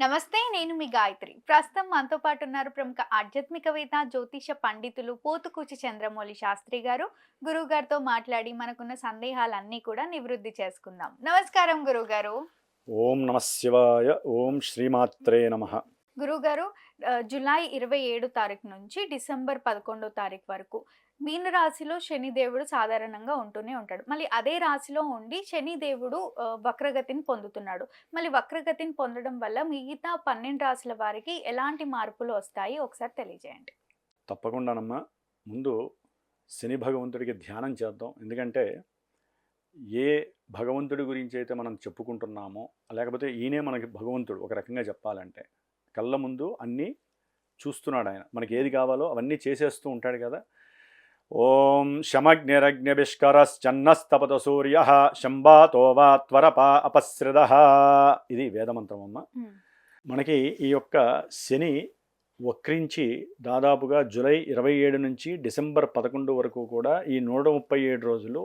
నమస్తే. నేను మీ గాయత్రి. ప్రస్తుతం మనతో పాటు ఉన్నారు ప్రముఖ ఆధ్యాత్మికవేత్త, జ్యోతిష పండితులు పోతుకూచి చంద్రమౌళి శాస్త్రి గారు. గురువుగారితో మాట్లాడి మనకున్న సందేహాలన్నీ కూడా నివృత్తి చేసుకుందాం. నమస్కారం గురువుగారు. ఓం నమ శివాయ. ఓం శ్రీమాత్రే నమ. గురువుగారు, జులై 27 తారీఖు నుంచి డిసెంబర్ 11 తారీఖు వరకు మీన రాశిలో శనిదేవుడు సాధారణంగా ఉంటూనే ఉంటాడు. మళ్ళీ అదే రాశిలో ఉండి శనిదేవుడు వక్రగతిని పొందుతున్నాడు. మళ్ళీ వక్రగతిని పొందడం వల్ల మిగతా 12 రాశుల వారికి ఎలాంటి మార్పులు వస్తాయి ఒకసారి తెలియజేయండి. తప్పకుండానమ్మా. ముందు శని భగవంతుడికి ధ్యానం చేద్దాం. ఎందుకంటే ఏ భగవంతుడి గురించి అయితే మనం చెప్పుకుంటున్నామో, లేకపోతే ఈయనే మనకి భగవంతుడు ఒక రకంగా చెప్పాలంటే. కళ్ళ ముందు అన్నీ చూస్తున్నాడు ఆయన. మనకి ఏది కావాలో అవన్నీ చేసేస్తూ ఉంటాడు కదా. ఓం శమగ్నిరగ్నిభిష్కరశ్చన్నస్తపత సూర్య శంబాతో వా త్వరపా అపస్రద. ఇది వేదమంత్రం అమ్మ. మనకి ఈ యొక్క శని వక్రించి దాదాపుగా జూలై 27 నుంచి డిసెంబర్ 11 వరకు కూడా ఈ 137 రోజులు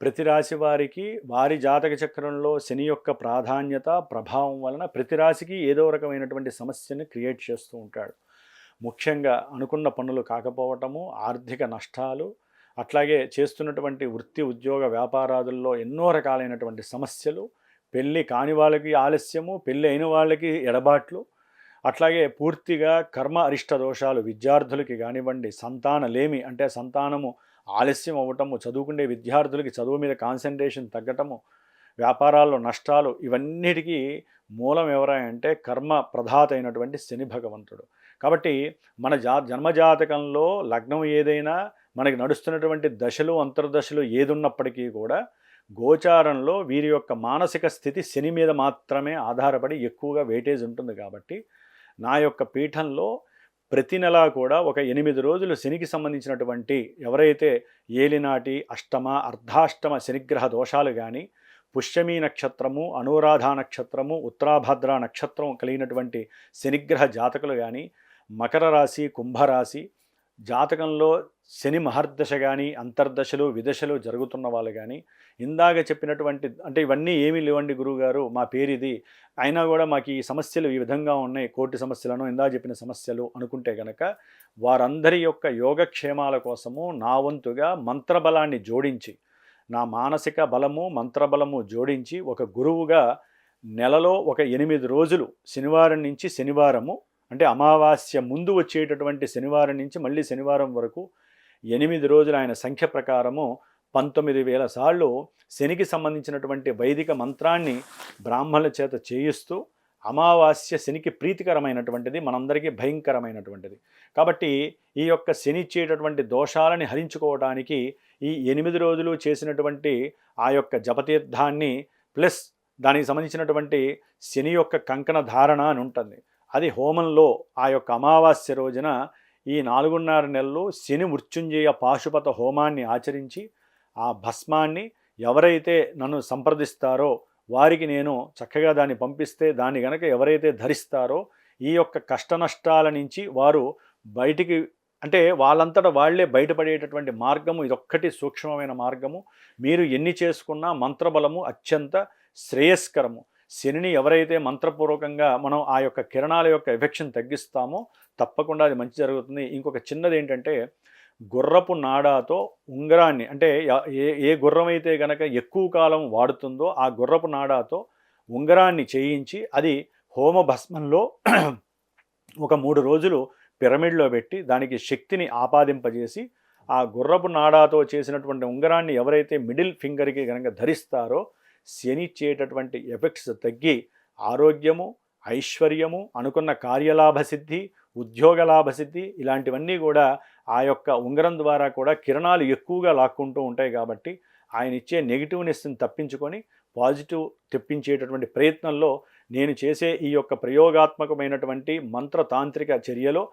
ప్రతి రాశి వారికి వారి జాతక చక్రంలో శని యొక్క ప్రాధాన్యత ప్రభావం వలన ప్రతి రాశికి ఏదో రకమైనటువంటి సమస్యని క్రియేట్ చేస్తూ ఉంటాడు. ముఖ్యంగా అనుకున్న పనులు కాకపోవటము, ఆర్థిక నష్టాలు, అట్లాగే చేస్తున్నటువంటి వృత్తి ఉద్యోగ వ్యాపారాదుల్లో ఎన్నో రకాలైనటువంటి సమస్యలు, పెళ్ళి కాని వాళ్ళకి ఆలస్యము, పెళ్ళి అయిన వాళ్ళకి ఎడబాట్లు, అట్లాగే పూర్తిగా కర్మ అరిష్ట దోషాలు విద్యార్థులకి కానివ్వండి, సంతానలేమి అంటే సంతానము ఆలస్యం అవ్వటము, చదువుకునే విద్యార్థులకి చదువు మీద కాన్సన్ట్రేషన్ తగ్గటము, వ్యాపారాల్లో నష్టాలు, ఇవన్నిటికీ మూలం ఎవరంటే కర్మ ప్రధాత అయినటువంటి శని భగవంతుడు. కాబట్టి మన జన్మజాతకంలో లగ్నం ఏదైనా మనకి నడుస్తున్నటువంటి దశలు అంతర్దశలు ఏదున్నప్పటికీ కూడా గోచారంలో వీరి యొక్క మానసిక స్థితి శని మీద మాత్రమే ఆధారపడి ఎక్కువగా వెయిటేజ్ ఉంటుంది. కాబట్టి నా యొక్క పీఠంలో ప్రతి నెలా కూడా ఒక 8 రోజులు శనికి సంబంధించినటువంటి ఎవరైతే ఏలినాటి అష్టమ అర్ధాష్టమ శనిగ్రహ దోషాలు కానీ, పుష్యమీ నక్షత్రము, అనురాధ నక్షత్రము, ఉత్తరాభద్ర నక్షత్రం కలిగినటువంటి శనిగ్రహ జాతకులు కానీ, మకర రాశి కుంభరాశి జాతకంలో శని మహర్దశ కానీ అంతర్దశలు విదశలు జరుగుతున్న వాళ్ళు కానీ, ఇందాక చెప్పినటువంటి అంటే ఇవన్నీ ఏమీ లేవండి గురువుగారు, మా పేరిది అయినా కూడా మాకు ఈ సమస్యలు ఈ విధంగా ఉన్నాయి, కోర్టు సమస్యలను ఇందా చెప్పిన సమస్యలు అనుకుంటే కనుక వారందరి యొక్క యోగక్షేమాల కోసము నా వంతుగా మంత్రబలాన్ని జోడించి, నా మానసిక బలము మంత్రబలము జోడించి ఒక గురువుగా నెలలో ఒక 8 రోజులు శనివారం నుంచి శనివారము అంటే అమావాస్య ముందు వచ్చేటటువంటి శనివారం నుంచి మళ్ళీ శనివారం వరకు 8 రోజులు ఆయన సంఖ్య ప్రకారము 19,000 సార్లు శనికి సంబంధించినటువంటి వైదిక మంత్రాన్ని బ్రాహ్మణుల చేత చేయిస్తూ, అమావాస్య శనికి ప్రీతికరమైనటువంటిది, మనందరికీ భయంకరమైనటువంటిది. కాబట్టి ఈ యొక్క శని ఇచ్చేటటువంటి దోషాలని హరించుకోవడానికి ఈ 8 రోజులు చేసినటువంటి ఆ యొక్క జపతీర్థాన్ని ప్లస్ దానికి సంబంధించినటువంటి శని యొక్క కంకణ ధారణ అని ఉంటుంది. అది హోమంలో ఆ యొక్క అమావాస్య రోజున ఈ 4.5 నెలలు శని మృత్యుంజయ పాశుపత హోమాన్ని ఆచరించి ఆ భస్మాన్ని ఎవరైతే నన్ను సంప్రదిస్తారో వారికి నేను చక్కగా దాన్ని పంపిస్తే దాన్ని గనక ఎవరైతే ధరిస్తారో ఈ యొక్క కష్ట నష్టాల నుంచి వారు బయటికి అంటే వాళ్ళంతటా వాళ్లే బయటపడేటటువంటి మార్గము ఇదొక్కటి సూక్ష్మమైన మార్గము. మీరు ఎన్ని చేసుకున్నా మంత్రబలము అత్యంత శ్రేయస్కరము. శనిని ఎవరైతే మంత్రపూర్వకంగా మనం ఆ యొక్క కిరణాల యొక్క ఎఫెక్షన్ తగ్గిస్తామో తప్పకుండా అది మంచి జరుగుతుంది. ఇంకొక చిన్నది ఏంటంటే గుర్రపు నాడాతో ఉంగరాన్ని అంటే ఏ ఏ గుర్రం అయితే గనక ఎక్కువ కాలం వాడుతుందో ఆ గుర్రపు నాడాతో ఉంగరాన్ని చేయించి అది హోమ భస్మంలో ఒక 3 రోజులు పిరమిడ్లో పెట్టి దానికి శక్తిని ఆపాదింపజేసి ఆ గుర్రపు నాడాతో చేసినటువంటి ఉంగరాన్ని ఎవరైతే మిడిల్ ఫింగర్కి కనుక ధరిస్తారో శని ఇచ్చేటటువంటి ఎఫెక్ట్స్ తగ్గి ఆరోగ్యము, ఐశ్వర్యము, అనుకున్న కార్యలాభ సిద్ధి, ఉద్యోగ లాభ సిద్ధి ఇలాంటివన్నీ కూడా ఆ యొక్క ఉంగరం ద్వారా కూడా కిరణాలు ఎక్కువగా లాక్కుంటూ ఉంటాయి. కాబట్టి ఆయన ఇచ్చే నెగిటివ్నెస్ని తప్పించుకొని పాజిటివ్ తెప్పించేటటువంటి ప్రయత్నంలో నేను చేసే ఈ యొక్క ప్రయోగాత్మకమైనటువంటి మంత్రతాంత్రిక చర్యలో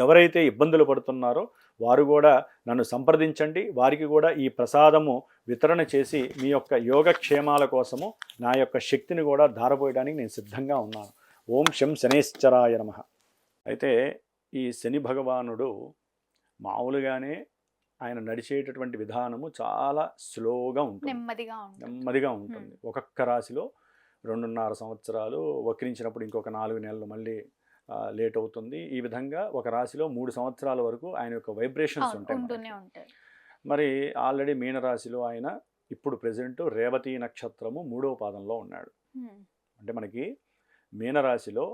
ఎవరైతే ఇబ్బందులు పడుతున్నారో వారు కూడా నన్ను సంప్రదించండి. వారికి కూడా ఈ ప్రసాదము వితరణ చేసి మీ యొక్క యోగక్షేమాల కోసము నా యొక్క శక్తిని కూడా ధారపోయడానికి నేను సిద్ధంగా ఉన్నాను. ఓం శం శనేశ్వరాయ నమః. అయితే ఈ శని భగవానుడు మామూలుగానే ఆయన నడిచేటటువంటి విధానము చాలా స్లోగా ఉంటుంది, నెమ్మదిగా ఉంటుంది. ఒక్కొక్క రాశిలో 2.5 సంవత్సరాలు, వక్రించినప్పుడు ఇంకొక 4 నెలలు మళ్ళీ లేట్ అవుతుంది. ఈ విధంగా ఒక రాశిలో 3 సంవత్సరాల వరకు ఆయన యొక్క వైబ్రేషన్స్ అవును. ఉంటాయి ఉంటూనే మనకి. ఉంటాయి. మరి ఆల్రెడీ మీనరాశిలో ఆయన ఇప్పుడు ప్రెజెంట్ రేవతి నక్షత్రము 3వ పాదంలో ఉన్నాడు. హ్మ్. అంటే మనకి మీనరాశిలో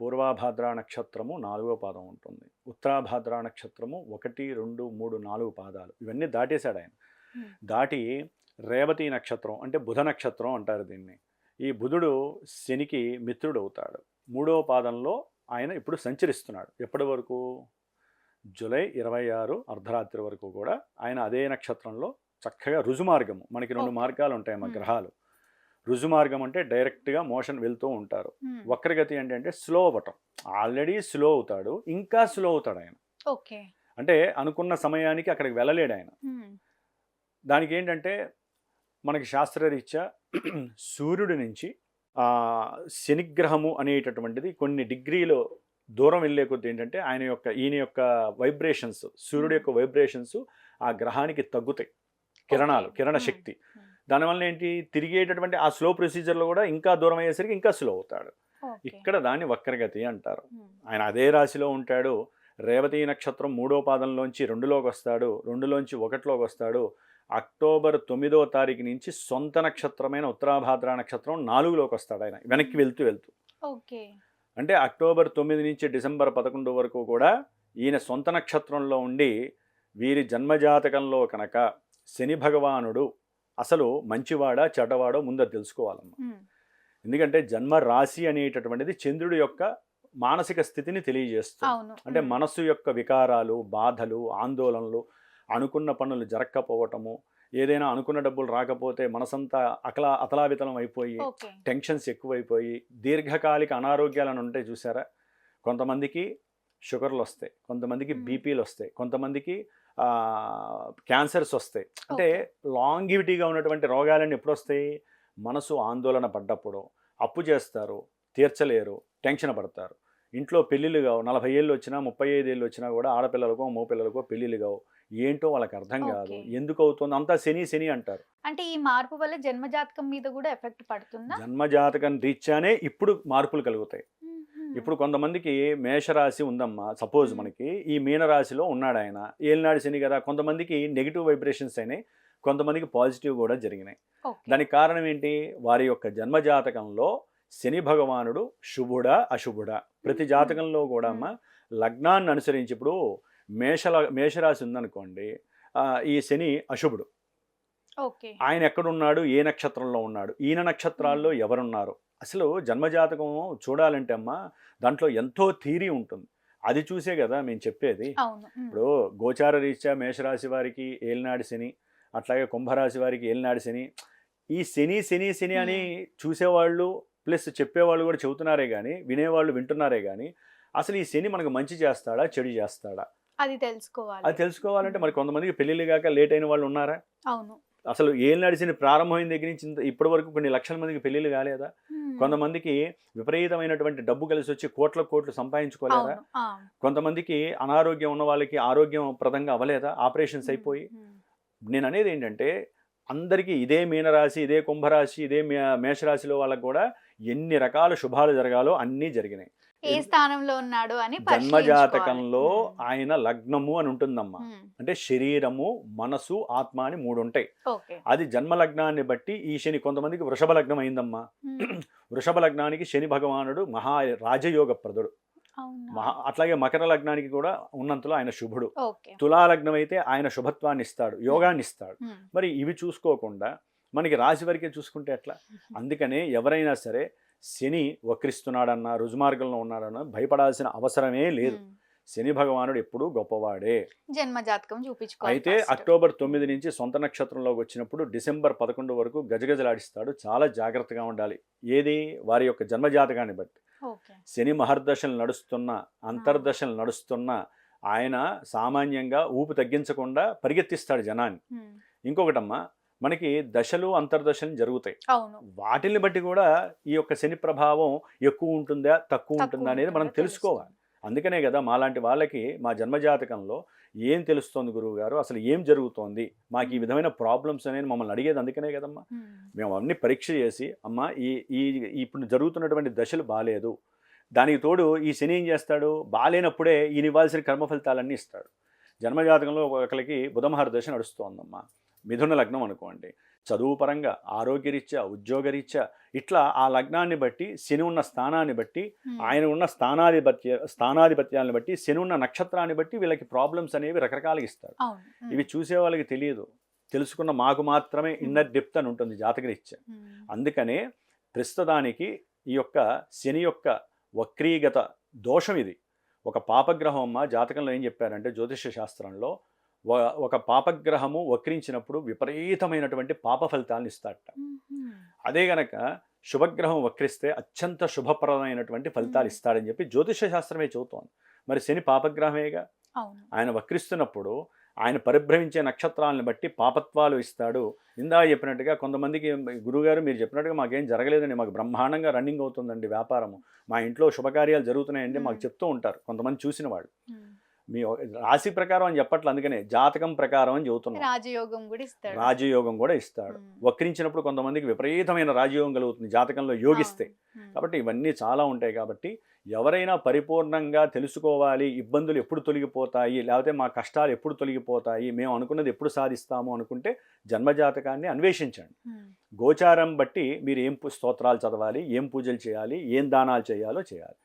పూర్వాభాద్ర నక్షత్రము 4వ పాదం ఉంటుంది. ఉత్తరాభాద్ర నక్షత్రము 1, 2, 3, 4 పాదాలు ఇవన్నీ దాటేశాడు ఆయన. హ్మ్. దాటి రేవతి నక్షత్రం అంటే బుధ నక్షత్రం అంటారు దీన్ని. ఈ బుధుడు శనికి మిత్రుడు అవుతాడు. 3వ పాదంలో ఆయన ఇప్పుడు సంచరిస్తున్నాడు. ఎప్పటి వరకు? జూలై 26 అర్ధరాత్రి వరకు కూడా ఆయన అదే నక్షత్రంలో చక్కగా రుజుమార్గము. మనకి 2 ఓకే. మార్గాలు ఉంటాయి మా హ్మ్. గ్రహాలు. రుజుమార్గం అంటే డైరెక్ట్గా మోషన్ వెళ్తూ ఉంటారు. హ్మ్. వక్రగతి అంటే స్లో అవ్వటం. ఆల్రెడీ స్లో అవుతాడు, ఇంకా స్లో అవుతాడు ఆయన. ఓకే. అంటే అనుకున్న సమయానికి అక్కడికి వెళ్ళలేడు ఆయన. హ్మ్. దానికి ఏంటంటే మనకి శాస్త్రరీత్యా సూర్యుడి నుంచి శనిగ్రహము అనేటటువంటిది కొన్ని డిగ్రీలు దూరం వెళ్ళే కొద్ది ఏంటంటే ఈయన యొక్క వైబ్రేషన్స్, సూర్యుడి యొక్క వైబ్రేషన్స్ ఆ గ్రహానికి తగ్గుతాయి. కిరణాలు, ఓకే. కిరణ హ్మ్. శక్తి. హ్మ్. దానివల్ల ఏంటి, తిరిగేటటువంటి ఆ స్లో ప్రొసీజర్లో కూడా ఇంకా దూరం అయ్యేసరికి ఇంకా స్లో అవుతాడు. ఓకే. ఇక్కడ దాన్ని వక్రగతి అంటారు. హ్మ్. ఆయన అదే రాశిలో ఉంటాడు. రేవతి నక్షత్రం 3వ పాదంలోంచి 2లోకి వస్తాడు, 2లోంచి 1లోకి వస్తాడు. అక్టోబర్ 9వ తారీఖు నుంచి సొంత నక్షత్రమైన ఉత్తరాభాద్ర నక్షత్రం 4లోకి వస్తాడు ఆయన, వెనక్కి వెళ్తూ వెళ్తూ. ఓకే. అంటే అక్టోబర్ 9 నుంచి డిసెంబర్ 11 వరకు కూడా ఈయన సొంత నక్షత్రంలో ఉండి, వీరి జన్మజాతకంలో కనుక శని భగవానుడు అసలు మంచివాడా చెడ్డవాడో ముందు అది తెలుసుకోవాలమ్మా. హ్మ్. ఎందుకంటే జన్మ రాశి అనేటటువంటిది చంద్రుడి యొక్క మానసిక స్థితిని తెలియజేస్తుంది. అవును. అంటే హ్మ్. మనస్సు యొక్క వికారాలు, బాధలు, ఆందోళనలు, అనుకున్న పనులు జరగకపోవటము, ఏదైనా అనుకున్న డబ్బులు రాకపోతే మనసంతా అతలావితలం అయిపోయి, ఓకే. టెన్షన్స్ ఎక్కువైపోయి, దీర్ఘకాలిక అనారోగ్యాలను ఉంటాయి చూసారా. కొంతమందికి షుగర్లు వస్తాయి, కొంతమందికి హ్మ్. బీపీలు వస్తాయి, కొంతమందికి క్యాన్సర్స్ వస్తాయి. అంటే ఓకే. లాంగివిటీగా ఉన్నటువంటి రోగాలన్నీ ఎప్పుడు వస్తాయి? మనసు ఆందోళన పడ్డప్పుడు. అప్పు చేస్తారు, తీర్చలేరు, టెన్షన్ పడతారు. ఇంట్లో పెళ్ళిళ్ళు కావు, 40 ఏళ్ళు వచ్చినా 35 ఏళ్ళు వచ్చినా కూడా ఆడపిల్లలకో మగపిల్లలకో పెళ్ళిళ్ళు కావు. ఏంటో వాళ్ళకి అర్థం కాదు, ఓకే. ఎందుకు అవుతుంది, అంతా శని శని అంటారు. అంటే ఈ మార్పు వల్ల జన్మజాతకం మీద కూడా ఎఫెక్ట్ పడుతుందా? జన్మజాతకం రీత్యానే ఇప్పుడు మార్పులు కలుగుతాయి. హుహు. ఇప్పుడు కొంతమందికి మేషరాశి ఉందమ్మా, సపోజ్ హ్మ్. మనకి ఈ మీనరాశిలో ఉన్నాడు ఆయన, ఏలినాడు శని కదా. కొంతమందికి నెగిటివ్ వైబ్రేషన్స్ అయినాయి, కొంతమందికి పాజిటివ్ కూడా జరిగినాయి. ఓకే. దానికి కారణం ఏంటి? వారి యొక్క జన్మజాతకంలో శని భగవానుడు శుభుడా అశుభుడా, ప్రతి హుహు. జాతకంలో కూడా హ్మ్. అమ్మ లగ్నాన్ని అనుసరించి ఇప్పుడు మేషరాశి ఉందనుకోండి, ఈ శని అశుభుడు. ఓకే. ఆయన ఎక్కడున్నాడు, ఏ నక్షత్రంలో ఉన్నాడు, ఈయన నక్షత్రాల్లో హ్మ్. ఎవరున్నారు, అసలు జన్మజాతకం చూడాలంటే అమ్మా దాంట్లో ఎంతో థీరీ ఉంటుంది. అది చూసే కదా మేము చెప్పేది. అవును. హ్మ్. ఇప్పుడు గోచార రీత్యా మేషరాశి వారికి ఏలినాడు శని, అట్లాగే కుంభరాశి వారికి ఏలినాడు శని. ఈ శని శని శని అని హ్మ్. చూసేవాళ్ళు ప్లస్ చెప్పేవాళ్ళు కూడా చెబుతున్నారే కానీ, వినేవాళ్ళు వింటున్నారే కానీ, అసలు ఈ శని మనకు మంచి చేస్తాడా చెడు చేస్తాడా అది తెలుసుకోవాలి. అది తెలుసుకోవాలంటే హ్మ్. మరి కొంతమందికి పెళ్ళిళ్ళు కాక లేట్ అయిన వాళ్ళు ఉన్నారా? అవును. అసలు ఏలినాడు శని ప్రారంభమైన దగ్గర నుంచి ఇప్పటి వరకు కొన్ని లక్షల మందికి పెళ్ళిళ్ళు కాలేదా? హ్మ్. కొంతమందికి విపరీతమైనటువంటి డబ్బు కలిసి వచ్చి కోట్ల కోట్లు సంపాదించుకోలేరా? అవును. ఆ! కొంతమందికి అనారోగ్యం ఉన్న వాళ్ళకి ఆరోగ్యం ప్రదంగా అవ్వలేదా ఆపరేషన్స్ హ్మ్. అయిపోయి? హ్మ్. నేను అనేది ఏంటంటే అందరికీ ఇదే మీనరాశి, ఇదే కుంభరాశి, ఇదే మేషరాశిలో వాళ్ళకి కూడా ఎన్ని రకాల శుభాలు జరగాలో అన్నీ జరిగినాయి. ఏ స్థానంలో ఉన్నాడు అని పరిశీలించుకోవాలి. జన్మజాతకంలో హ్మ్. ఆయన లగ్నము అని ఉంటుందమ్మా. హ్మ్. అంటే శరీరము, మనసు, ఆత్మ అని 3 ఉంటాయి. ఓకే. అది జన్మ లగ్నాన్ని బట్టి ఈ శని కొంతమందికి వృషభ లగ్నం అయిందమ్మా. హ్మ్. వృషభ లగ్నానికి శని భగవానుడు రాజయోగ ప్రదుడు. అవునా? అట్లాగే మకర లగ్నానికి కూడా ఉన్నంతలో ఆయన శుభుడు. ఓకే. తులా లగ్నం అయితే ఆయన శుభత్వాన్ని ఇస్తాడు, హ్మ్. యోగాన్ని ఇస్తాడు. హ్మ్. మరి ఇవి చూసుకోకుండా మనకి రాశి వరకే చూసుకుంటే ఎట్లా? అందుకనే ఎవరైనా సరే శని వక్రిస్తున్నాడన్నా, రుజుమార్గంలో ఉన్నాడన్నా భయపడాల్సిన అవసరమే లేదు. హ్మ్. శని భగవానుడు ఎప్పుడూ గొప్పవాడే. జన్మజాతకం చూపించుకోవాలి అయితే ఫస్ట్. అక్టోబర్ 9 నుంచి సొంత నక్షత్రంలోకి వచ్చినప్పుడు డిసెంబర్ 11 వరకు గజగజలాడిస్తాడు. చాలా జాగ్రత్తగా ఉండాలి. ఏది? వారి యొక్క జన్మజాతకాన్ని బట్టి. ఓకే. శని మహర్దశలు నడుస్తున్నా, అంతర్దశలు నడుస్తున్నా ఆయన సామాన్యంగా ఊపు తగ్గించకుండా పరిగెత్తిస్తాడు జనాన్ని. హ్మ్. ఇంకొకటమ్మా, మనకి దశలు అంతర్దశలు జరుగుతాయి. అవును. వాటిని బట్టి కూడా ఈ యొక్క శని ప్రభావం ఎక్కువ ఉంటుందా, తక్కువ ఉంటుందా అనేది మనం ఉంటుందో తెలుసుకోవాలి. తెలుస్తుంది. అందుకనే కదా మాలాంటి వాళ్ళకి మా జన్మజాతకంలో ఏం తెలుస్తోంది గురువు గారు, అసలు ఏం జరుగుతోంది, మాకు ఈ విధమైన ప్రాబ్లమ్స్ అనేది మమ్మల్ని అడిగేది అందుకనే కదమ్మా. మేము అన్ని పరీక్ష చేసి అమ్మ ఈ ఈ ఇప్పుడు జరుగుతున్నటువంటి దశలు బాగాలేదు, దానికి తోడు ఈ శని ఏం చేస్తాడు, బాగాలేనప్పుడే ఈయన ఇవ్వాల్సిన కర్మ ఫలితాలన్నీ ఇస్తాడు. జన్మజాతకంలో ఒకరికి బుధమహర్దశ నడుస్తోందమ్మా, మిథున లగ్నం అనుకోండి, చదువు పరంగా, ఆరోగ్యరీత్యా, ఉద్యోగరీత్యా, ఇట్లా ఆ లగ్నాన్ని బట్టి, శని ఉన్న స్థానాన్ని బట్టి, ఆయన ఉన్న స్థానాధిపత్యాలను బట్టి, శని ఉన్న నక్షత్రాన్ని బట్టి వీళ్ళకి ప్రాబ్లమ్స్ అనేవి రకరకాలుగా ఇస్తాడు. ఇవి చూసే వాళ్ళకి తెలియదు, తెలుసుకున్న మాకు మాత్రమే ఇన్నర్ డెప్త్ అని ఉంటుంది జాతకరీత్యా. అందుకనే ప్రస్తుతానికి ఈ యొక్క శని యొక్క వక్రీగత దోషం ఇది. ఒక పాపగ్రహం అమ్మ జాతకంలో ఏం చెప్పారంటే జ్యోతిష్య శాస్త్రంలో, ఒక పాపగ్రహము వక్రించినప్పుడు విపరీతమైనటువంటి పాప ఫలితాలను ఇస్తాడట. అదే గనక శుభగ్రహం వక్రిస్తే అత్యంత శుభప్రదమైనటువంటి ఫలితాలు ఇస్తాడని చెప్పి జ్యోతిష శాస్త్రమే చెబుతోంది. మరి శని పాపగ్రహమేగా, ఆయన వక్రిస్తున్నప్పుడు ఆయన పరిభ్రమించే నక్షత్రాలను బట్టి పాపత్వాలు ఇస్తాడు. ఇందా చెప్పినట్టుగా కొంతమందికి, గురువుగారు మీరు చెప్పినట్టుగా మాకేం జరగలేదండి, మాకు బ్రహ్మాండంగా రన్నింగ్ అవుతుందండి వ్యాపారము, మా ఇంట్లో శుభకార్యాలు జరుగుతున్నాయండి మాకు చెప్తూ ఉంటారు కొంతమంది చూసిన వాళ్ళు. మీ రాశి ప్రకారం అని చెప్పట్లు, అందుకనే జాతకం ప్రకారం అని చెబుతున్నాం. రాజయోగం కూడా ఇస్తాడు. వక్రించినప్పుడు కొంతమందికి విపరీతమైన రాజయోగం కలుగుతుంది జాతకంలో యోగిస్తే. కాబట్టి ఇవన్నీ చాలా ఉంటాయి. కాబట్టి ఎవరైనా పరిపూర్ణంగా తెలుసుకోవాలి, ఇబ్బందులు ఎప్పుడు తొలగిపోతాయి, లేకపోతే మా కష్టాలు ఎప్పుడు తొలగిపోతాయి, మేము అనుకున్నది ఎప్పుడు సాధిస్తాము అనుకుంటే జన్మజాతకాన్ని అన్వేషించండి. గోచారం బట్టి మీరు ఏం స్తోత్రాలు చదవాలి, ఏం పూజలు చేయాలి, ఏం దానాలు చేయాలో చేయాలి.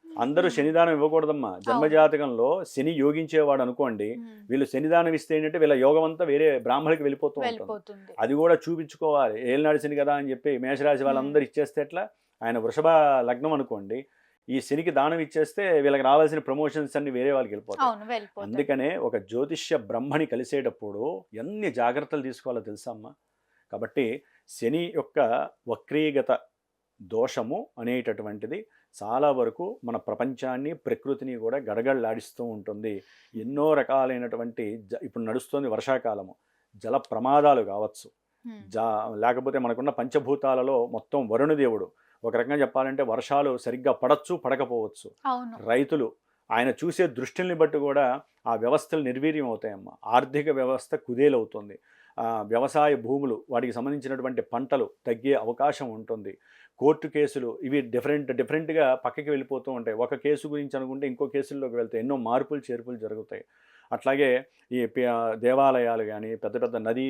అందరూ శనిదానం ఇవ్వకూడదమ్మా. జన్మజాతకంలో శని యోగించేవాడు అనుకోండి, వీళ్ళు శనిదానం ఇస్తే ఏంటంటే వీళ్ళ యోగం అంతా వేరే బ్రాహ్మణులకి వెళ్ళిపోతూ ఉంటుంది. అది కూడా చూపించుకోవాలి. ఏళ్ళనాడు శని కదా అని చెప్పి మేషరాశి వాళ్ళందరూ ఇచ్చేస్తే ఎట్లా? ఆయన వృషభ లగ్నం అనుకోండి, ఈ శనికి దానం ఇచ్చేస్తే వీళ్ళకి రావాల్సిన ప్రమోషన్స్ అన్ని వేరే వాళ్ళకి వెళ్ళిపోతాయి. అందుకనే ఒక జ్యోతిష్య బ్రహ్మని కలిసేటప్పుడు ఎన్ని జాగ్రత్తలు తీసుకోవాలో తెలుసా అమ్మా. కాబట్టి శని యొక్క వక్రీగత దోషము అనేటటువంటిది చాలా వరకు మన ప్రపంచాన్ని, ప్రకృతిని కూడా గడగడలాడిస్తూ ఉంటుంది. ఎన్నో రకాలైనటువంటి ఇప్పుడు నడుస్తుంది వర్షాకాలము, జల ప్రమాదాలు కావచ్చు, లేకపోతే మనకున్న పంచభూతాలలో మొత్తం వరుణదేవుడు. ఒక రకంగా చెప్పాలంటే వర్షాలు సరిగ్గా పడచ్చు, పడకపోవచ్చు. రైతులు ఆయన చూసే దృష్టిని బట్టి కూడా ఆ వ్యవస్థలు నిర్వీర్యం అవుతాయమ్మా. ఆర్థిక వ్యవస్థ కుదేలవుతుంది. వ్యవసాయ భూములు, వాటికి సంబంధించినటువంటి పంటలు తగ్గే అవకాశం ఉంటుంది. కోర్టు కేసులు ఇవి డిఫరెంట్గా పక్కకి వెళ్ళిపోతూ ఉంటాయి. ఒక కేసు గురించి అనుకుంటే ఇంకో కేసుల్లోకి వెళ్తాయి. ఎన్నో మార్పులు చేర్పులు జరుగుతాయి. అట్లాగే ఈ దేవాలయాలు కానీ, పెద్ద పెద్ద నదీ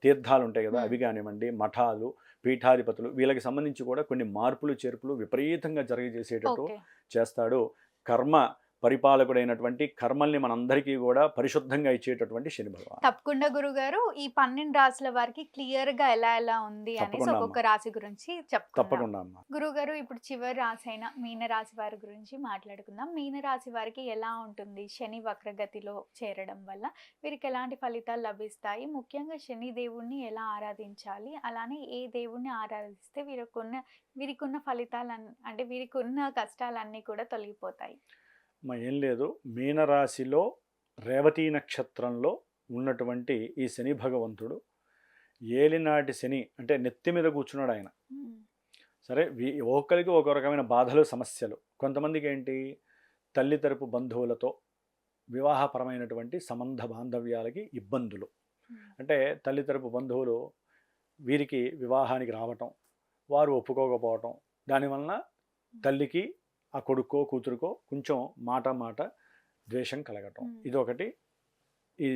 తీర్థాలు ఉంటాయి కదా, అవి కానివ్వండి, మఠాలు, పీఠాధిపతులు, వీళ్ళకి సంబంధించి కూడా కొన్ని మార్పులు చేర్పులు విపరీతంగా జరిగజేసేటట్టు చేస్తాడు. కర్మ పరిపాలకుడైనటువంటి కర్మల్ని మనందరికీ కూడా పరిశుద్ధంగా ఇచ్చేటటువంటి శని భగవాన్. తప్పకుండా గురుగారు, ఈ 12 రాశుల వారికి క్లియర్ గా ఎలా ఉంది అనేసి ఒక్కొక్క రాశి గురించి తప్పకుండా అమ్మా. గురుగారు, ఇప్పుడు చివరి రాశి అయిన మీన రాశి వారి గురించి మాట్లాడుకుందాం. మీన రాశి వారికి ఎలా ఉంటుంది శని వక్రగతిలో చేరడం వల్ల? వీరికి ఎలాంటి ఫలితాలు లభిస్తాయి? ముఖ్యంగా శని దేవుణ్ణి ఎలా ఆరాధించాలి, అలానే ఏ దేవుణ్ణి ఆరాధిస్తే వీరికున్న ఫలితాలు అంటే వీరికున్న కష్టాలన్నీ కూడా తొలగిపోతాయి? ఏం లేదు, మీనరాశిలో రేవతి నక్షత్రంలో ఉన్నటువంటి ఈ శని భగవంతుడు ఏలినాటి శని, అంటే నెత్తి మీద కూర్చున్నాడు ఆయన. సరే, ఒక్కరికి ఒక రకమైన బాధలు, సమస్యలు. కొంతమందికి ఏంటి, తల్లి తరపు బంధువులతో వివాహపరమైనటువంటి సంబంధ బాంధవ్యాలకి ఇబ్బందులు. అంటే తల్లి తరపు బంధువులు వీరికి వివాహానికి రావటం, వారు ఒప్పుకోకపోవటం, దానివలన తల్లికి ఆ కొడుకో కూతురుకో కొంచెం మాట ద్వేషం కలగటం. ఇదొకటి. ఈ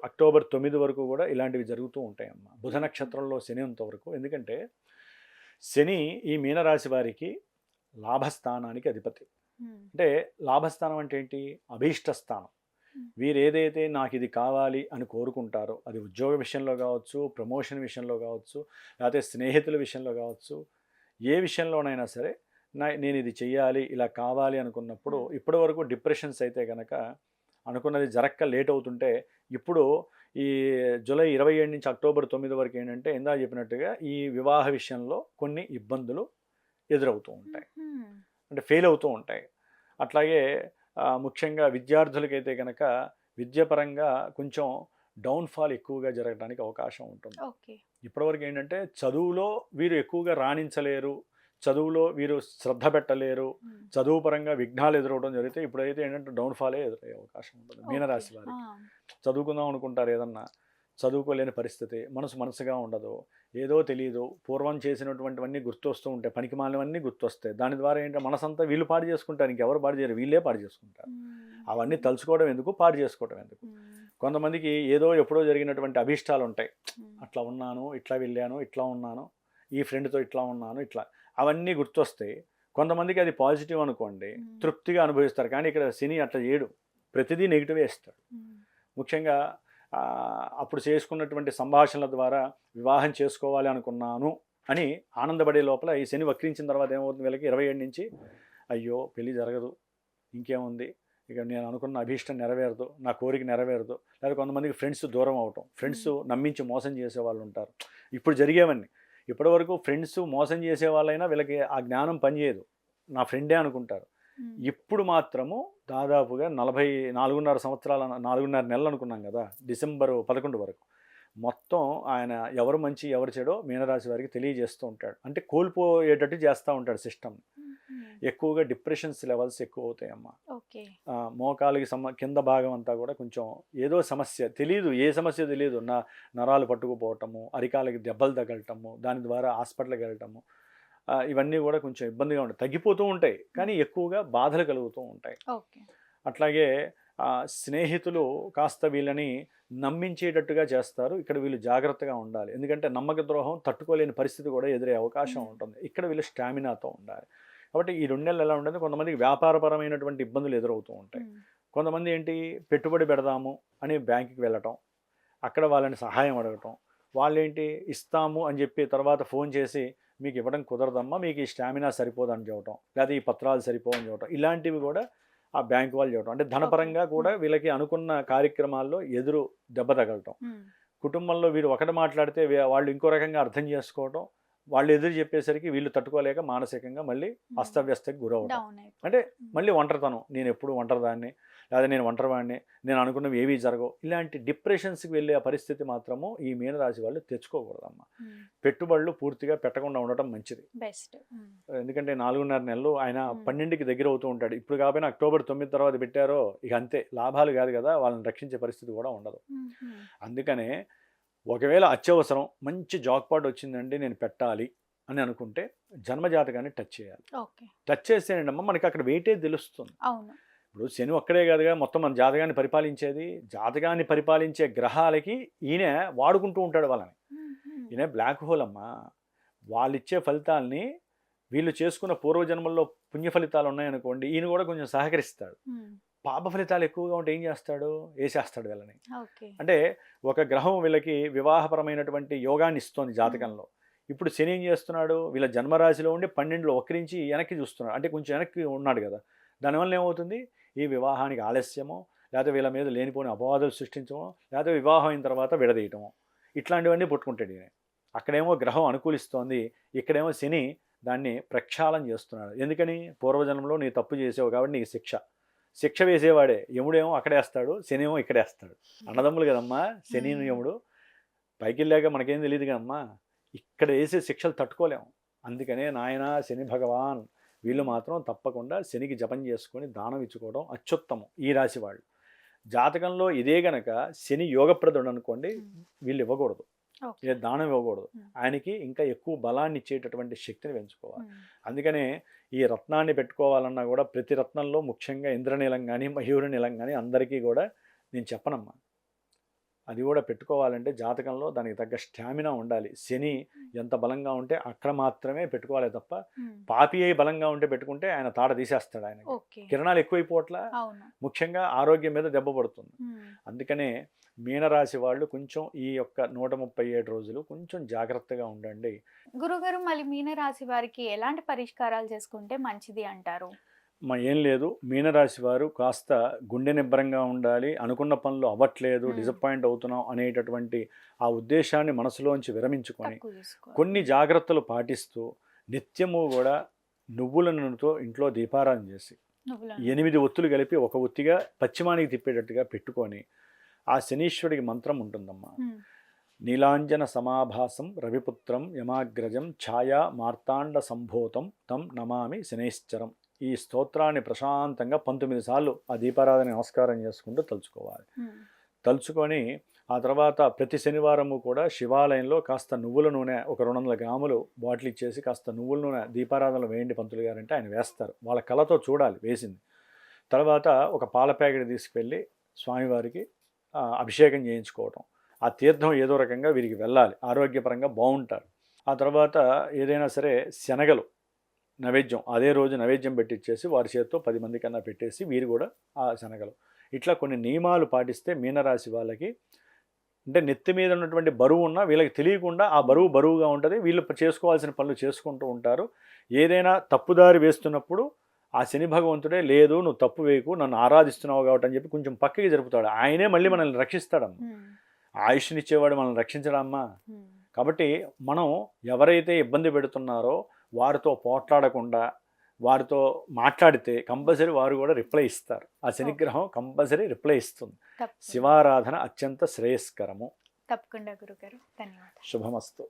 అక్టోబర్ 9 వరకు కూడా ఇలాంటివి జరుగుతూ ఉంటాయమ్మా. బుధ నక్షత్రంలో శని అంతవరకు. ఎందుకంటే శని ఈ మీనరాశి వారికి లాభస్థానానికి అధిపతి. అంటే లాభస్థానం అంటే ఏంటి? అభీష్ట స్థానం. వీరు ఏదైతే నాకు ఇది కావాలి అని కోరుకుంటారో, అది ఉద్యోగ విషయంలో కావచ్చు, ప్రమోషన్ విషయంలో కావచ్చు, లేకపోతే స్నేహితుల విషయంలో కావచ్చు, ఏ విషయంలోనైనా సరే నేను ఇది చెయ్యాలి, ఇలా కావాలి అనుకున్నప్పుడు, ఇప్పటి వరకు డిప్రెషన్స్ అయితే కనుక అనుకున్నది జరక్క లేట్ అవుతుంటే, ఇప్పుడు ఈ జూలై 27 నుంచి అక్టోబర్ 9 వరకు ఏంటంటే ఇందా చెప్పినట్టుగా ఈ వివాహ విషయంలో కొన్ని ఇబ్బందులు ఎదురవుతూ ఉంటాయి, అంటే ఫెయిల్ అవుతూ ఉంటాయి. అట్లాగే ముఖ్యంగా విద్యార్థులకైతే కనుక విద్యాపరంగా కొంచెం డౌన్ఫాల్ ఎక్కువగా జరగడానికి అవకాశం ఉంటుంది. ఇప్పటివరకు ఏంటంటే చదువులో వీరు ఎక్కువగా రాణించలేరు, చదువులో వీరు శ్రద్ధ పెట్టలేరు, చదువు పరంగా విఘ్నాలు ఎదురవడం జరిగితే ఇప్పుడైతే ఏంటంటే డౌన్ఫాలే ఎదురయ్యే అవకాశం ఉంటుంది మీనరాశి వారికి. చదువుకుందాం అనుకుంటారు, ఏదన్నా చదువుకోలేని పరిస్థితి, మనసుగా ఉండదు, ఏదో తెలియదు, పూర్వం చేసినటువంటివన్నీ గుర్తొస్తూ ఉంటాయి, పనికిమాలినవన్నీ గుర్తొస్తాయి. దాని ద్వారా ఏంటంటే మనసంతా వీళ్ళు పాడు చేసుకుంటారు, ఇంకెవరు పాడు చేయరు, వీళ్ళే పాడు చేసుకుంటారు. అవన్నీ తలుచుకోవడం ఎందుకు, పాడు చేసుకోవడం ఎందుకు. కొంతమందికి ఏదో ఎప్పుడో జరిగినటువంటి అభీష్టాలు ఉంటాయి, అట్లా ఉన్నాను, ఇట్లా వెళ్ళాను, ఇట్లా ఉన్నాను, ఈ ఫ్రెండ్తో ఇట్లా ఉన్నాను, ఇట్లా అవన్నీ గుర్తొస్తాయి. కొంతమందికి అది పాజిటివ్ అనుకోండి, తృప్తిగా అనుభవిస్తారు. కానీ ఇక్కడ శని అట్లా చేయడు, ప్రతిదీ నెగిటివే ఇస్తాడు. ముఖ్యంగా అప్పుడు చేసుకున్నటువంటి సంభాషణల ద్వారా వివాహం చేసుకోవాలి అనుకున్నాను అని ఆనందపడే లోపల ఈ శని వక్రించిన తర్వాత ఏమవుతుంది, వీళ్ళకి 27 నుంచి అయ్యో పెళ్ళి జరగదు, ఇంకేముంది, ఇక నేను అనుకున్న అభీష్టం నెరవేరదు, నా కోరిక నెరవేరదు. లేదా కొంతమందికి ఫ్రెండ్స్ దూరం అవటం, ఫ్రెండ్స్ నమ్మించి మోసం చేసే వాళ్ళు ఉంటారు. ఇప్పుడు జరిగేవన్నీ, ఇప్పటివరకు ఫ్రెండ్స్ మోసం చేసే వాళ్ళైనా వీళ్ళకి ఆ జ్ఞానం పనిచేయదు, నా ఫ్రెండే అనుకుంటారు. ఇప్పుడు మాత్రము దాదాపుగా 44.5 సంవత్సరాల 4.5 నెలలు అనుకున్నాం కదా, డిసెంబర్ 11 వరకు మొత్తం ఆయన ఎవరు మంచి ఎవరు చెడో మీనరాశి వారికి తెలియజేస్తూ ఉంటాడు. అంటే కోల్పోయేటట్టు చేస్తూ ఉంటాడు సిస్టమ్. ఎక్కువగా డిప్రెషన్స్ లెవెల్స్ ఎక్కువ అవుతాయమ్మా. మోకాలికి కింద భాగం అంతా కూడా కొంచెం ఏదో సమస్య తెలియదు, ఏ సమస్య తెలియదు, నరాలు పట్టుకుపోవటము, అరికాలకి దెబ్బలు తగలటము, దాని ద్వారా హాస్పిటల్కి వెళ్ళటము, ఇవన్నీ కూడా కొంచెం ఇబ్బందిగా ఉంటాయి, తగ్గిపోతూ ఉంటాయి కానీ ఎక్కువగా బాధలు కలుగుతూ ఉంటాయి. అట్లాగే స్నేహితులు కాస్త వీళ్ళని నమ్మించేటట్టుగా చేస్తారు. ఇక్కడ వీళ్ళు జాగ్రత్తగా ఉండాలి, ఎందుకంటే నమ్మక ద్రోహం తట్టుకోలేని పరిస్థితి కూడా ఎదురే అవకాశం ఉంటుంది. ఇక్కడ వీళ్ళు స్టామినాతో ఉండాలి. కాబట్టి ఈ 2 నెలలు ఎలా ఉంటుంది, కొంతమందికి వ్యాపారపరమైనటువంటి ఇబ్బందులు ఎదురవుతూ ఉంటాయి. కొంతమంది ఏంటి, పెట్టుబడి పెడదాము అని బ్యాంకుకి వెళ్ళటం, అక్కడ వాళ్ళని సహాయం అడగటం, వాళ్ళేంటి ఇస్తాము అని చెప్పి తర్వాత ఫోన్ చేసి మీకు ఇవ్వడం కుదరదమ్మా, మీకు ఈ స్టామినా సరిపోదని చెప్పటం, లేదా ఈ పత్రాలు సరిపోవని చెప్పటం, ఇలాంటివి కూడా ఆ బ్యాంకు వాళ్ళు చెప్పటం. అంటే ధనపరంగా కూడా వీళ్ళకి అనుకున్న కార్యక్రమాల్లో ఎదురు దెబ్బ తగలటం. కుటుంబంలో వీరు ఒకటి మాట్లాడితే వాళ్ళు ఇంకో రకంగా అర్థం చేసుకోవటం, వాళ్ళు ఎదురు చెప్పేసరికి వీళ్ళు తట్టుకోలేక మానసికంగా మళ్ళీ అస్తవ్యస్తకి గురవడం. అంటే మళ్ళీ ఒంటరితనం, నేను ఎప్పుడు ఒంటరిదాన్ని, లేదా నేను ఒంటరివాడిని, నేను అనుకున్నవి ఏవీ జరగవు, ఇలాంటి డిప్రెషన్స్కి వెళ్ళే పరిస్థితి మాత్రము ఈ మీనరాశి వాళ్ళు తెచ్చుకోకూడదమ్మా. పెట్టుబడులు పూర్తిగా పెట్టకుండా ఉండటం మంచిది, బెస్ట్. ఎందుకంటే 4.5 నెలలు ఆయన 12కి దగ్గర అవుతూ ఉంటాడు. ఇప్పుడు కాకపోయినా అక్టోబర్ 9 తర్వాత పెట్టారో ఇక అంతే, లాభాలు కాదు కదా, వాళ్ళని రక్షించే పరిస్థితి కూడా ఉండదు. అందుకనే ఒకవేళ అత్యవసరం మంచి జాక్పాట్ వచ్చిందండి నేను పెట్టాలి అని అనుకుంటే జన్మజాతకాన్ని టచ్ చేయాలి. టచ్ చేస్తేనేటమ్మా మనకి అక్కడ వెయిటేజ్ తెలుస్తుంది. ఇప్పుడు శని ఒక్కడే కాదుగా మొత్తం మన జాతకాన్ని పరిపాలించేది, జాతకాన్ని పరిపాలించే గ్రహాలకి ఈయన వాడుకుంటూ ఉంటాడు వాళ్ళని. ఈయన బ్లాక్ హోల్ అమ్మా, వాళ్ళు ఇచ్చే ఫలితాలని వీళ్ళు చేసుకున్న పూర్వజన్మల్లో పుణ్య ఫలితాలు ఉన్నాయనుకోండి, ఈయన కూడా కొంచెం సహకరిస్తాడు. పాప ఫలితాలు ఎక్కువగా ఉంటే ఏం చేస్తాడు, వేసేస్తాడు వీళ్ళని. అంటే ఒక గ్రహం వీళ్ళకి వివాహపరమైనటువంటి యోగాన్ని ఇస్తోంది జాతకంలో. ఇప్పుడు శని ఏం చేస్తున్నాడు, వీళ్ళ జన్మరాశిలో ఉండి 12లో వక్రించి వెనక్కి చూస్తున్నాడు, అంటే కొంచెం వెనక్కి ఉన్నాడు కదా. దానివల్ల ఏమవుతుంది, ఈ వివాహానికి ఆలస్యమో, లేకపోతే వీళ్ళ మీద లేనిపోని అపవాదాలు సృష్టించమో, లేకపోతే వివాహం అయిన తర్వాత విడదీయటమో, ఇట్లాంటివన్నీ పుట్టుకుంటాడు ఈయన. అక్కడేమో గ్రహం అనుకూలిస్తోంది, ఇక్కడేమో శని దాన్ని ప్రక్షాళన చేస్తున్నాడు. ఎందుకని, పూర్వజన్మలో నీ తప్పు చేసావు కాబట్టి నీకు శిక్ష వేసేవాడే. యముడేమో అక్కడేస్తాడు, శని ఏమో ఇక్కడేస్తాడు. అన్నదమ్ములు కదమ్మా శని యముడు. పైకి వెళ్ళాక మనకేం తెలియదు కదమ్మా, ఇక్కడ వేసే శిక్షలు తట్టుకోలేము. అందుకనే నాయన శని భగవాన్, వీళ్ళు మాత్రం తప్పకుండా శనికి జపం చేసుకొని దానం ఇచ్చుకోవడం అత్యుత్తమం. ఈ రాశి వాళ్ళు జాతకంలో ఇదే గనక శని యోగప్రదుడు అనుకోండి, వీళ్ళు ఇవ్వకూడదు, ఏ దానం ఇవ్వకూడదు. ఆయనకి ఇంకా ఎక్కువ బలాన్ని ఇచ్చేటటువంటి శక్తిని పెంచుకోవాలి. అందుకనే ఈ రత్నాన్ని పెట్టుకోవాలన్నా కూడా ప్రతి రత్నంలో ముఖ్యంగా ఇంద్రనీలం కానీ మయూర నీలం కానీ అందరికీ కూడా నేను చెప్పనమ్మా, అది కూడా పెట్టుకోవాలంటే జాతకంలో దానికి తగ్గ స్టామినా ఉండాలి. శని ఎంత బలంగా ఉంటే అక్కడ మాత్రమే పెట్టుకోవాలి తప్ప, పాపి అయి బలంగా ఉంటే పెట్టుకుంటే ఆయన తాడ తీసేస్తాడు. ఆయన కిరణాలు ఎక్కువైపోవట్లా, ముఖ్యంగా ఆరోగ్యం మీద దెబ్బ పడుతుంది. అందుకనే మీనరాశి వాళ్ళు కొంచెం ఈ యొక్క 137 రోజులు కొంచెం జాగ్రత్తగా ఉండండి. గురుగారు, మళ్ళీ మీనరాశి వారికి ఎలాంటి పరిష్కారాలు చేసుకుంటే మంచిది అంటారు? ఏం లేదు, మీనరాశి వారు కాస్త గుండె నిబ్బరంగా ఉండాలి. అనుకున్న పనులు అవ్వట్లేదు, డిసప్పాయింట్ అవుతున్నాం అనేటటువంటి ఆ ఉద్దేశాన్ని మనసులోంచి విరమించుకొని కొన్ని జాగ్రత్తలు పాటిస్తూ నిత్యము కూడా నువ్వుల నూనెతో ఇంట్లో దీపారాధన చేసి 8 ఒత్తులు కలిపి ఒక ఒత్తిగా పశ్చిమానికి తిప్పేటట్టుగా పెట్టుకొని, ఆ శనీశ్వరుడికి మంత్రం ఉంటుందమ్మా, నీలాంజన సమాభాసం రవిపుత్రం యమాగ్రజం ఛాయా మార్తాండ సంభూతం తం నమామి శనైశ్చరం. ఈ స్తోత్రాన్ని ప్రశాంతంగా 19 సార్లు ఆ దీపారాధన నమస్కారం చేసుకుంటూ తలుచుకోవాలి. తలుచుకొని ఆ తర్వాత ప్రతి శనివారము కూడా శివాలయంలో కాస్త నువ్వుల నూనె ఒక 200 గ్రాములు బాటిల్ ఇచ్చేసి కాస్త నువ్వుల నూనె దీపారాధనలో వేయండి పంతులు గారంటే ఆయన వేస్తారు. వాళ్ళ కళతో చూడాలి వేసింది. తర్వాత ఒక పాల ప్యాకెట్ తీసుకువెళ్ళి స్వామివారికి అభిషేకం చేయించుకోవటం. ఆ తీర్థం ఏదో రకంగా వీరికి వెళ్ళాలి, ఆరోగ్యపరంగా బాగుంటారు. ఆ తర్వాత ఏదైనా సరే శనగలు నైవేద్యం అదే రోజు నైవేద్యం పెట్టించేసి వారి చేతితో 10 మంది కన్నా పెట్టేసి వీరు కూడా ఆ శనగలు ఇట్లా కొన్ని నియమాలు పాటిస్తే మీనరాశి వాళ్ళకి అంటే నెత్తి మీద ఉన్నటువంటి బరువు ఉన్నా వీళ్ళకి తెలియకుండా ఆ బరువుగా ఉంటుంది. వీళ్ళు చేసుకోవాల్సిన పనులు చేసుకుంటూ ఉంటారు. ఏదైనా తప్పుదారి వేస్తున్నప్పుడు ఆ శని భగవంతుడే లేదు నువ్వు తప్పు వేయకు, నన్ను ఆరాధిస్తున్నావు కాబట్టి అని చెప్పి కొంచెం పక్కకి జరుపుతాడు. ఆయనే మళ్ళీ మనల్ని రక్షిస్తాడమ్మా. ఆయుష్నిచ్చేవాడు మనల్ని రక్షించడమ్మా. కాబట్టి మనం ఎవరైతే ఇబ్బంది పెడుతున్నారో వారితో పోట్లాడకుండా వారితో మాట్లాడితే కంపల్సరీ వారు కూడా రిప్లై ఇస్తారు. ఆ శనిగ్రహం కంపల్సరీ రిప్లై ఇస్తుంది. శివారాధన అత్యంత శ్రేయస్కరము. తప్పకుండా గురుగారు, ధన్యవాదాలు. శుభమస్తు.